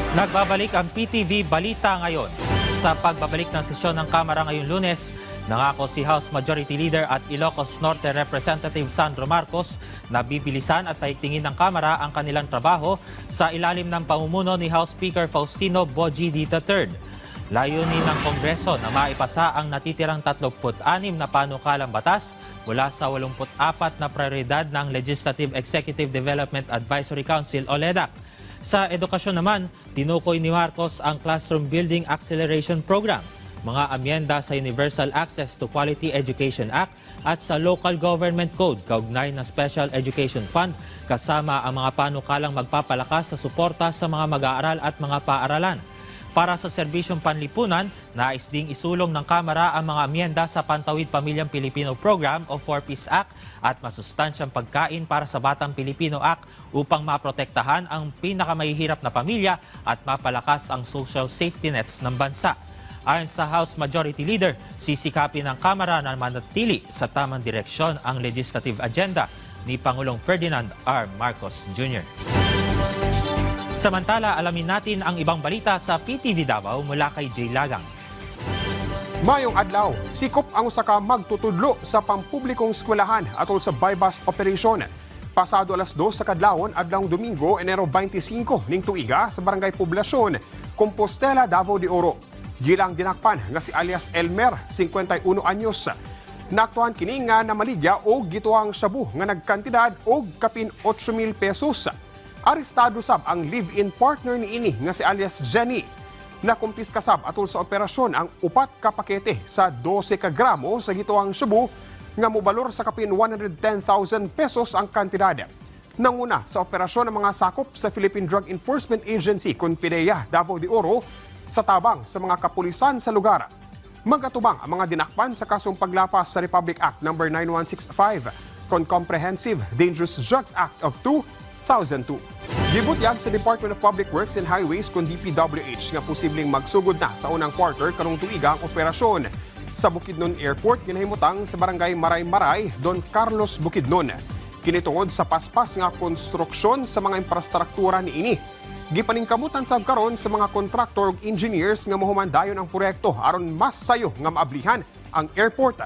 Nagbabalik ang PTV Balita ngayon. Sa pagbabalik ng sesyon ng Kamara ngayong Lunes, nangako si House Majority Leader at Ilocos Norte Representative Sandro Marcos na bibilisan at paigtingin ng Kamara ang kanilang trabaho sa ilalim ng pamumuno ni House Speaker Faustino Bogie III. Layunin ng Kongreso na maipasa ang natitirang 36 na panukalang batas mula sa 84 na prioridad ng Legislative Executive Development Advisory Council o LEDAC. Sa edukasyon naman, tinukoy ni Marcos ang Classroom Building Acceleration Program, mga amyenda sa Universal Access to Quality Education Act at sa Local Government Code kaugnay ng Special Education Fund kasama ang mga panukalang magpapalakas sa suporta sa mga mag-aaral at mga paaralan. Para sa serbisyong panlipunan, nais ding isulong ng Kamara ang mga amyenda sa Pantawid Pamilyang Pilipino Program o 4Ps Act at masustansyang pagkain para sa Batang Pilipino Act upang maprotektahan ang pinakamahihirap na pamilya at mapalakas ang social safety nets ng bansa. Ayon sa House Majority Leader, sisikapin ng Kamara na manatili sa tamang direksyon ang legislative agenda ni Pangulong Ferdinand R. Marcos Jr. Samantala, alamin natin ang ibang balita sa PTV Davao mula kay Jay Lagang. Mayong adlaw, sikop ang usa ka magtutudlo sa pampublikong eskwelahan atol sa bypass operation. Pasado alas 2 sa kadlawon adlawng Domingo, Enero 25 ning tuiga sa Barangay Poblasyon, Compostela, Davao de Oro. Gilang dinakpan nga si alias Elmer, 51 anyos. Naktuhan kini nga namaligya og gituang shabu nga nagkantidad og kapin 8,000 pesos. Arestado sab ang live-in partner ni ini nga si alias Jenny. Nakumpis sab atol sa operasyon ang 4 ka pakete sa 12 ka gramo sa gituang shabu nga mobalor sa kapin 110,000 pesos ang kantidad. Nanguna sa operasyon ng mga sakop sa Philippine Drug Enforcement Agency Confideya, Davao de Oro sa tabang sa mga kapulisan sa lugar. Magatubang ang mga dinakpan sa kasong paglapas sa Republic Act No. 9165 kon Comprehensive Dangerous Drugs Act of 2002. Gibutyag sa Department of Public Works and Highways kon DPWH nga posibleng magsugod na sa unang quarter karong tuiga ang operasyon. Sa Bukidnon Airport ginahimutang sa Barangay Maray-Maray, Don Carlos, Bukidnon. Kinitungod sa paspas nga konstruksyon sa mga infrastruktura ni ini. Gipaningkamutan sab karon sa mga kontraktor ug engineers nga mohumandayon ang proyekto aron mas sayo nga maablihan ang airport.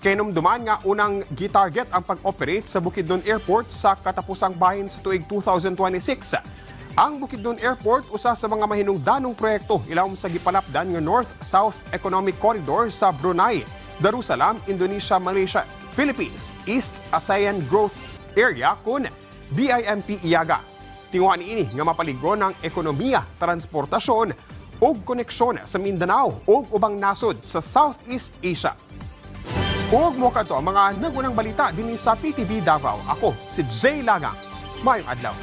Kinumduman nga unang gitarget ang pag-operate sa Bukidnon Airport sa katapusang bahin sa tuig 2026. Ang Bukidnon Airport usa sa mga mahinungdanong proyekto ilawom sa gipalapdan nga North-South Economic Corridor sa Brunei, Darussalam, Indonesia, Malaysia, Philippines, East ASEAN Growth Area kun BIMP IAGA. Tinguhan ini nga mapaligon ng ekonomiya, transportasyon ug koneksyon sa Mindanao ug ubang nasod sa Southeast Asia. Ug mo kadto ang mga nagunang balita dinhi sa PTV Davao. Ako si Jay Lagang. Mayong adlaw.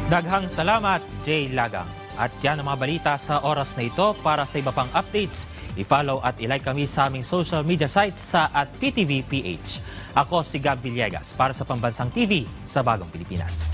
Daghang salamat, Jay Lagang. At yan ang mga balita sa oras na ito. Para sa iba pang updates, i-follow at i-like kami sa aming social media sites sa @PTVPH. Ako si Gab Villegas para sa Pambansang TV sa Bagong Pilipinas.